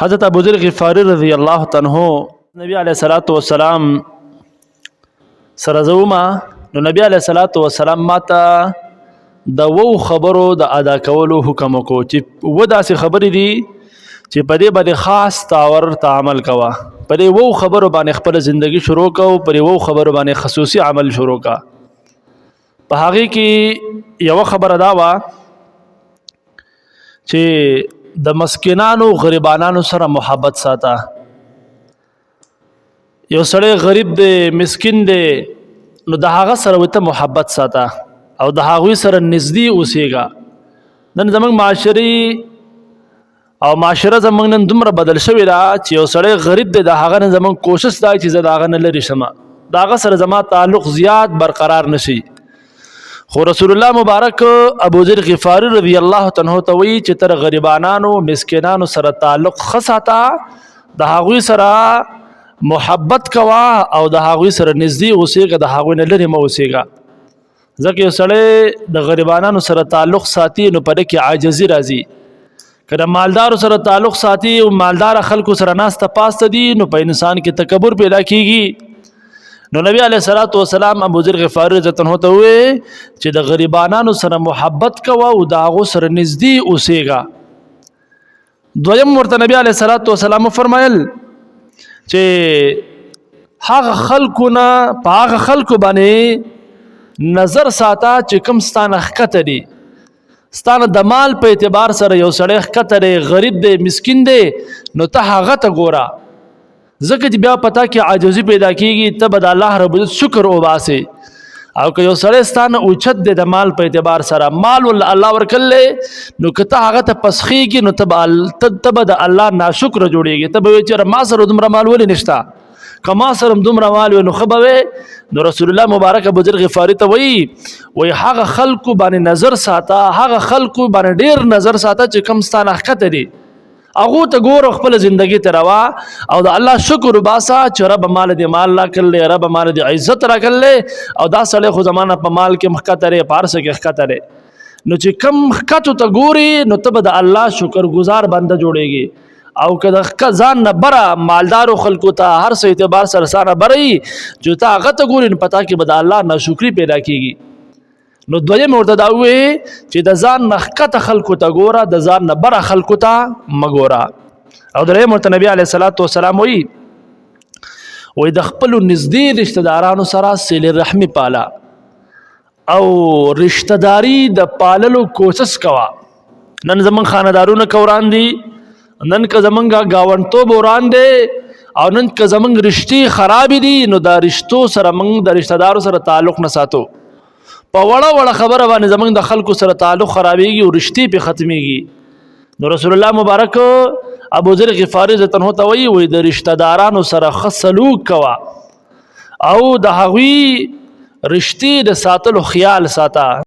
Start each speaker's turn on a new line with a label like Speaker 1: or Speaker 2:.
Speaker 1: حضرت ابو ذر غفاری رضی الله تعالی عنہ نبی علیہ الصلوۃ والسلام سره زوما نو نبی علیہ الصلوۃ والسلام ماته د وو خبرو د ادا کولو حکم کو چې و داسې خبرې دي چې په دې باندې خاص تاور تعامل کوا په دې وو خبرو باندې خپل ژوندۍ شروع کو په دې وو خبرو باندې خصوصي عمل شروع کا په هغه کې یو خبره دا وا چې د مسکینانو غریبانانو سره محبت ساته یو سړی غریب دی مسکین دی نو د هغه سره وته محبت ساته او د هغوی سره نږدې اوسېږه نن زموږ معاشري او معاشره زموږ نن دومره بدل شوې ده چې یو سړی غریب دی د هغه نه زموږ کوشش دا چې زه د هغه نه لرې شمه د هغه سره زما تعلق زیات برقرار نشي خو رسول الله مبارک ابو ذر غفاری رضی الله تعالی عنہ ته وی چې تر غریبانانو مسکینانو سره تعلق خاصه د هغوی سره محبت کوا او د هغوی سره نږدې اوسېږه د هغوی نه لرې مه اوسېږه ځکه یو سړی د غریبانانو سره تعلق ساتي نو په دې کې عاجزي راځي که د مالدارو سره تعلق ساتي او مالدار خلکو سره ناسته پاسته دي نو په انسان کې تکبر پیدا کیږي نو نبی علیہ الصلوۃ والسلام ابو ذر غفاری رضی الله عنه ته وی چې د غریبانو سره محبت کوه او د هغو سره نږدې اوسېږه دویم ورته نبی علیہ الصلوۃ والسلام فرمایل چې هغه خلکو نه په هغه خلکو باندې نظر ساته چې کوم ستانه ښکته دي ستانه د مال په اعتبار سره یو سړی ښکته دی غریب دی مسکین دی نو ته هغه ته ګوره ځکه چې بیا پتا کې عاجزي پیدا کیږي ته به د الله رب العزت شکر وباسې او که یو سړی ستانه اوچت دی د مال په اعتبار سره مال ول الله ورکړلی نو که ته هغه ته پسخېږي نو ته به د الله ناشکره جوړېږي ته به وایې چې ما سره دومره مال ولې نشته که ما سره دومره مال وي نو ښه به وی نو رسول الله مبارک ابو ذر غفاري ته وایي هغه خلکو باندې نظر ساته هغه خلکو باندې ډېر نظر ساته چې کم ستانه ښکته دي هغه ته ګوره خپل زندگی ته روا او د الله شکر وباسه چې رب مال دې مال راکړلی رب مال دې عزت راکړلی او دا سړی خو زمانه په مال کې ښکته دی په هر څه کې ښکته دی نو چې کم ښکتو ته ګوري نو ته به د الله شکر ګزار بنده جوړېږي او که د ځان نه بره مالدارو خلکو ته هر څه اعتبار سره سانه بره وي چې ته هغه ته ګوري نو پتا کې به د الله ناشکري پیدا کېږي نو دویم ورته دا وی چې د ځان نه ښکته خلکو ته ګوره د ځان نه بره خلکو ته مه ګوره او دریم ورته نبی علیه الصلوۃ والسلام وی د خپلو نږدې رشته دارانو سره صلې رحمي پاله او رشته داري د پاللو کوشش کوه نن زموږ خاندارونه که وران دي نن که زموږ ګاونډتوب وران دی او نن که زموږ رشتې خرابې دي نو دا رشتو سره موږ د رشته دارو سره تعلق نه ساتو په وړه وړه خبره باندې زموږ د خلکو سره تعلق خرابېږي او رشتې پې ختمېږي نو رسول الله مبارک ابو ذر غفاري رضی الله عنه ته وایي د رشته دارانو سره ښه سلوک کوه او د هغوی رشتې د ساتلو خیال ساته